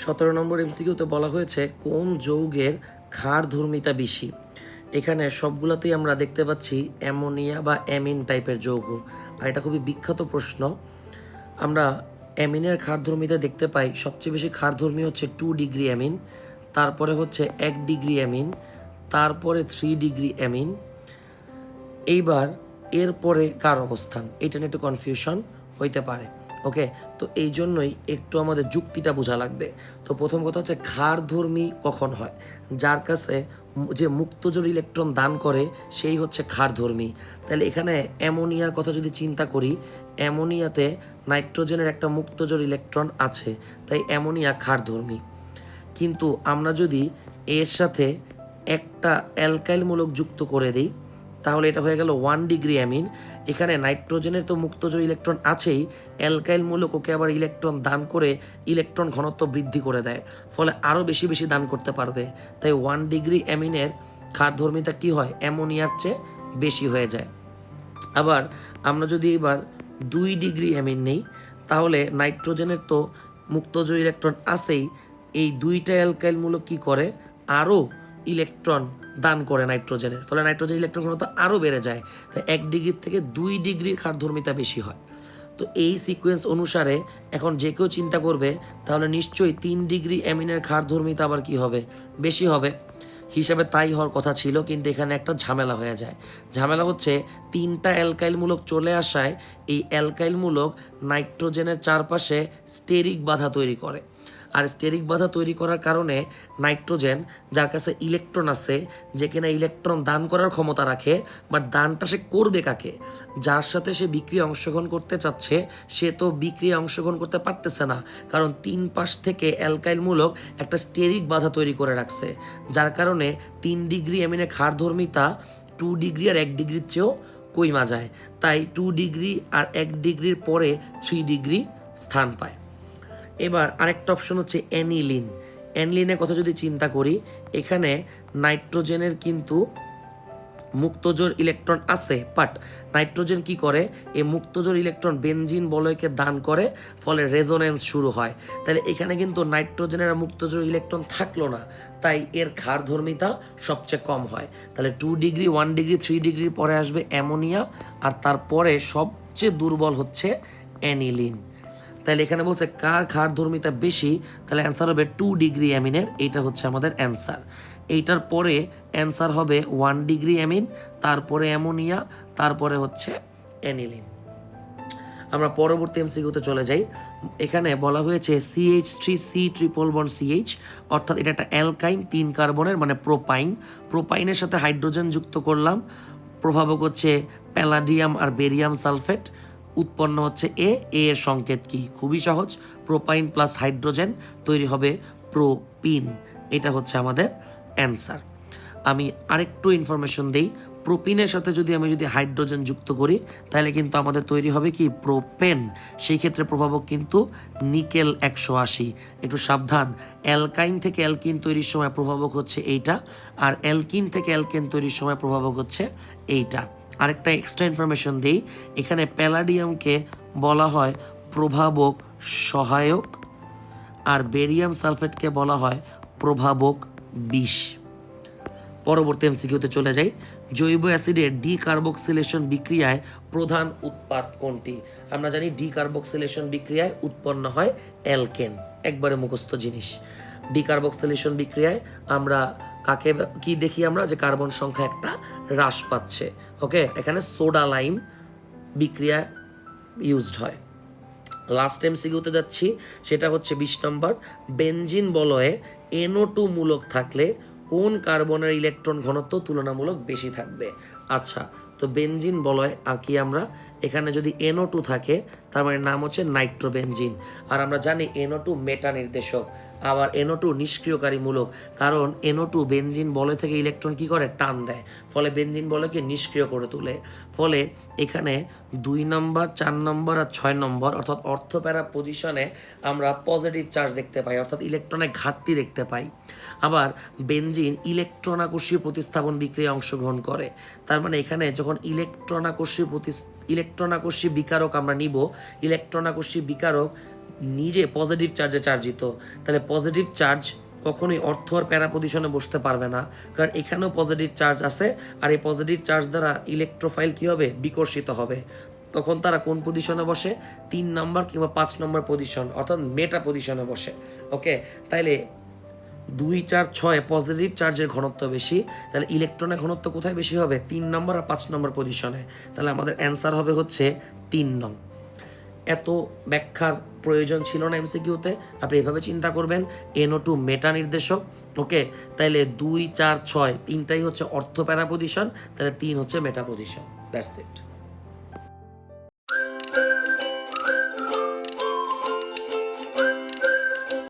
17 নম্বর এমসিকিউতে বলা হয়েছে কোন যৌগের ক্ষারধর্মিতা বেশি। এখানে সবগুলোতেই আমরা দেখতে পাচ্ছি অ্যামোনিয়া বা অ্যামিন টাইপের যৌগ, আর এটা খুবই বিখ্যাত প্রশ্ন। আমরা অ্যামিনের ক্ষারধর্মিতা দেখতে পাই সবচেয়ে বেশি ক্ষারধর্মী হচ্ছে 2 ডিগ্রি অ্যামিন, তারপরে হচ্ছে 1 ডিগ্রি অ্যামিন, তারপরে 3 ডিগ্রি অ্যামিন। এইবার এরপরে কার অবস্থান, এটা নিয়ে একটু কনফিউশন হইতে পারে। ওকে, তো এই জন্যই একটু আমাদের যুক্তিটা বোঝা লাগবে। তো প্রথম কথা হচ্ছে ক্ষারধর্মী কখন হয়, যার কাছে যে মুক্তজোড় ইলেকট্রন দান করে সেই হচ্ছে ক্ষারধর্মী। তাহলে এখানে অ্যামোনিয়ার কথা যদি চিন্তা করি, অ্যামোনিয়াতে নাইট্রোজেনের একটা মুক্তজোড় ইলেকট্রন আছে, তাই অ্যামোনিয়া ক্ষারধর্মী। কিন্তু আমরা যদি এর সাথে একটা অ্যালকাইলমূলক যুক্ত করে দিই, তাহলে এটা হয়ে গেল 1 ডিগ্রি অ্যামিন। এখানে নাইট্রোজেনের তো মুক্তজোড় ইলেকট্রন আছেই, অ্যালকাইল মূলক ওকে আবার ইলেকট্রন দান করে ইলেকট্রন ঘনত্ব বৃদ্ধি করে দেয়, ফলে আরও বেশি বেশি দান করতে পারবে। তাই 1 ডিগ্রি অ্যামিনের ক্ষারধর্মিতা কী হয়, অ্যামোনিয়ার চেয়ে বেশি হয়ে যায়। আবার আমরা যদি এবার 2 ডিগ্রি অ্যামিন নেই, তাহলে নাইট্রোজেনের তো মুক্তজোড় ইলেকট্রন আছেই, এই দুইটা অ্যালকাইল মূলক কী করে, আরও ইলেকট্রন দান করে নাইট্রোজেনের, ফলে নাইট্রোজেন ইলেকট্রন ঘনত্ব আরও বেড়ে যায়। তাই 1 ডিগ্রির থেকে 2 ডিগ্রির ক্ষারধর্মিতা বেশি হয়। তো এই সিকোয়েন্স অনুসারে এখন যে কেউ চিন্তা করবে তাহলে নিশ্চয়ই 3 ডিগ্রি অ্যামিনের ক্ষারধর্মিতা আবার কি হবে, বেশি হবে। হিসাবে তাই হওয়ার কথা ছিল, কিন্তু এখানে একটা ঝামেলা হয়ে যায়। ঝামেলা হচ্ছে 3টা অ্যালকাইলমূলক চলে আসায় এই অ্যালকাইলমূলক নাইট্রোজেনের চারপাশে স্টেরিক বাধা তৈরি করে, আর স্টেরিক বাধা তৈরি করার কারণে নাইট্রোজেন, যার কাছে ইলেকট্রন আছে, যে কিনা ইলেকট্রন দান করার ক্ষমতা রাখে, বা দানটা সে করবে কাকে, যার সাথে সে বিক্রিয়া অংশগ্রহণ করতে চাচ্ছে, সে তো বিক্রিয়া অংশগ্রহণ করতে পারতেছে না, কারণ 3 পাশ থেকে অ্যালকাইলমূলক একটা স্টেরিক বাধা তৈরি করে রাখছে, যার কারণে 3 ডিগ্রি অ্যামিনের ক্ষারধর্মিতা 2 ডিগ্রি আর 1 ডিগ্রির চেয়েও কইমা যায়। তাই 2 ডিগ্রি আর 1 ডিগ্রির পরে 3 ডিগ্রি স্থান পায়। এবার আরেকটা অপশন হচ্ছে অ্যানিলিন। অ্যানিলিনের কথা যদি চিন্তা করি, এখানে নাইট্রোজেনের কিন্তু মুক্তজোড় ইলেকট্রন আছে, বাট নাইট্রোজেন কি করে, এই মুক্তজোড় ইলেকট্রন বেনজিন বলয়কে দান করে, ফলে রেজোনেন্স শুরু হয়। তাহলে এখানে কিন্তু নাইট্রোজেনের মুক্তজোড় ইলেকট্রন থাকলো না, তাই এর ক্ষারধর্মিতা সবচেয়ে কম হয়। তাহলে 2 ডিগ্রি, 1 ডিগ্রি, 3 ডিগ্রির পরে আসবে অ্যামোনিয়া, আর তারপরে সবচেয়ে দুর্বল হচ্ছে অ্যানিলিন। তাহলে এখানে বলছে কার ক্ষারধর্মিতা বেশি, তাহলে অ্যান্সার হবে 2 ডিগ্রি অ্যামিনের। এইটা হচ্ছে আমাদের অ্যান্সার। এইটার পরে অ্যান্সার হবে 1 ডিগ্রি অ্যামিন, তারপরে অ্যামোনিয়া, তারপরে হচ্ছে অ্যানিলিন। আমরা পরবর্তী এমসিকিউতে চলে যাই। এখানে বলা হয়েছে CH3C≡CH, অর্থাৎ এটা একটা অ্যালকাইন 3 কার্বনের, মানে প্রোপাইন। প্রোপাইনের সাথে হাইড্রোজেন যুক্ত করলাম, প্রভাবক হচ্ছে প্যালাডিয়াম আর বেরিয়াম সালফেট, উৎপন্ন হচ্ছে এর সংকেত কি, খুবই সহজ, প্রোপাইন প্লাস হাইড্রোজেন তৈরি হবে প্রোপিন। এটা হচ্ছে আমাদের অ্যান্সার। আমি আরেকটু ইনফরমেশন দেই, প্রোপিনের সাথে যদি হাইড্রোজেন যুক্ত করি, তাহলে কিন্তু আমাদের তৈরি হবে কি, প্রোপেন। সেই ক্ষেত্রে প্রভাবক কিন্তু নিকেল 180। একটু সাবধান, অ্যালকাইন থেকে অ্যালকিন তৈরির সময় প্রভাবক হচ্ছে এইটা, আর অ্যালকিন থেকে অ্যালকেন তৈরির সময় প্রভাবক হচ্ছে এইটা। আরেকটা এক্সট্রা ইনফরমেশন দিই, এখানে প্যালাডিয়ামকে বলা হয় প্রভাবক সহায়ক, আর বেরিয়াম সালফেটকে বলা হয় প্রভাবক বিষ। পরবর্তী এমসিকিউতে চলে যাই। জৈব অ্যাসিডের ডিকার্বক্সিলেশন বিক্রিয়ায় প্রধান উৎপাদ কোনটি? আমরা জানি ডিকার্বক্সিলেশন বিক্রিয়ায় উৎপন্ন হয় অ্যালকেন, একবারে মুখস্থ জিনিস। ডিকার্বক্সিলেশন বিক্রিয়ায় আমরা কাকে কি দেখি, আমরা যে কার্বন সংখ্যা একটা হ্রাস পাচ্ছে। ওকে, এখানে সোডা লাইম বিক্রিয়া ইউজড হয়। লাস্ট এমসিকিউতে যাচ্ছি, সেটা হচ্ছে 20 নম্বর। বেনজিন বলয়ে NO2 মূলক থাকলে কোন কার্বনের ইলেকট্রন ঘনত্ব তুলনামূলক বেশি থাকবে? আচ্ছা, তো বেনজিন বলয় আঁকি আমরা, এখানে যদি NO2 থাকে তার মানে নাম হচ্ছে নাইট্রোবেনজিন। আর আমরা জানি NO2 মেটা নির্দেশক, আবার NO2 নিষ্ক্রিয়কারী মূলক, কারণ NO2 বেনজিন বলয় থেকে ইলেকট্রন কি করে, টান দেয়, ফলে বেনজিন বলয়কে নিষ্ক্রিয় করে তোলে। ফলে এখানে 2 নম্বর, 4 নম্বর আর 6 নম্বর অর্থাৎ অর্থপ্যারা পজিশনে আমরা পজিটিভ চার্জ দেখতে পাই, অর্থাৎ ইলেকট্রনের ঘাটতি দেখতে পাই। আবার বেনজিন ইলেকট্রন আকর্ষী প্রতিস্থাপন বিক্রিয়ায় অংশগ্রহণ করে, তার মানে এখানে যখন ইলেকট্রন আকর্ষী বিকারক আমরা নিব, ইলেকট্রন আকর্ষী বিকারক নিজে পজিটিভ চার্জে চার্জিত, তাহলে পজিটিভ চার্জ কখনোই অর্থ আর প্যারা পজিশনে বসতে পারবে না, কারণ এখানেও পজিটিভ চার্জ আছে। আর এই পজিটিভ চার্জ দ্বারা ইলেকট্রোফাইল কী হবে, বিকর্ষিত হবে। তখন তারা কোন পজিশনে বসে, 3 নম্বর কিংবা 5 নম্বর পজিশন, অর্থাৎ মেটা পজিশনে বসে। ওকে, তাইলে 2, 4, 6 পজিটিভ চার্জের ঘনত্ব বেশি, তাহলে ইলেকট্রনের ঘনত্ব কোথায় বেশি হবে, 3 নম্বর আর 5 নম্বর পজিশনে। তাহলে আমাদের অ্যান্সার হবে হচ্ছে 3 নং। এত ব্যাখ্যার প্রয়োজন ছিল না এমসিকিউতে, আপনি এভাবে চিন্তা করবেন, NO2 মেটা নির্দেশক। ওকে, তাইলে 2, 4, 6 তিনটাই হচ্ছে অর্থ প্যারা পজিশন, তাহলে 3 হচ্ছে মেটা পজিশন। That's it.